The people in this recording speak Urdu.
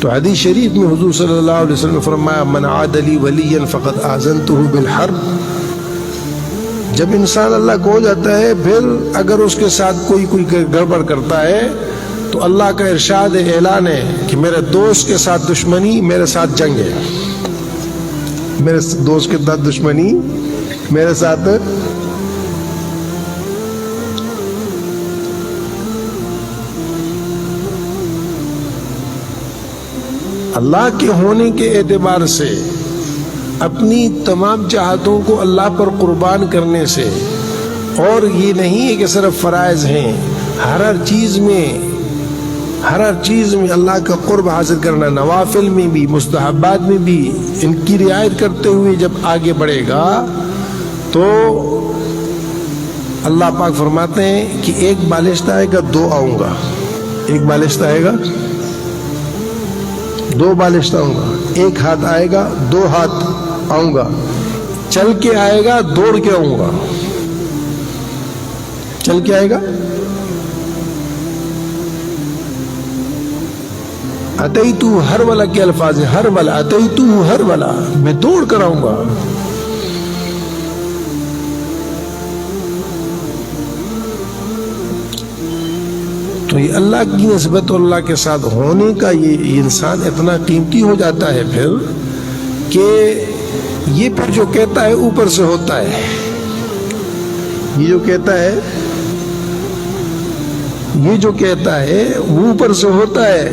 تو حدیث شریف میں حضور صلی اللہ علیہ وسلم نے فرمایا من عاد لی ولیا فقد آذنتہ بالحرب. جب انسان اللہ کو ہو جاتا ہے پھر اگر اس کے ساتھ کوئی گڑبڑ کرتا ہے تو اللہ کا ارشاد اعلان ہے کہ میرے دوست کے ساتھ دشمنی میرے ساتھ جنگ ہے. میرے دوست کے ساتھ دشمنی میرے ساتھ. اللہ کے ہونے کے اعتبار سے اپنی تمام چاہتوں کو اللہ پر قربان کرنے سے، اور یہ نہیں ہے کہ صرف فرائض ہیں، ہر چیز میں اللہ کا قرب حاصل کرنا، نوافل میں بھی مستحبات میں بھی ان کی رعایت کرتے ہوئے جب آگے بڑھے گا تو اللہ پاک فرماتے ہیں کہ ایک بالشتہ آئے گا دو آؤں گا، ایک بالشتہ آئے گا دو بالشتہ آؤں گا، ایک ہاتھ آئے گا دو ہاتھ آؤں گا، چل کے آئے گا دوڑ کے آؤں گا. چل کے آئے گا اتیتو ہر ولا کے الفاظ ہیں، ہر ولا اتیتو ہر ولا، میں دوڑ کر آؤں گا. تو یہ اللہ کی نسبت اور اللہ کے ساتھ ہونے کا یہ انسان اتنا قیمتی ہو جاتا ہے پھر کہ یہ پھر جو کہتا ہے اوپر سے ہوتا ہے. یہ جو کہتا ہے وہ اوپر سے ہوتا ہے.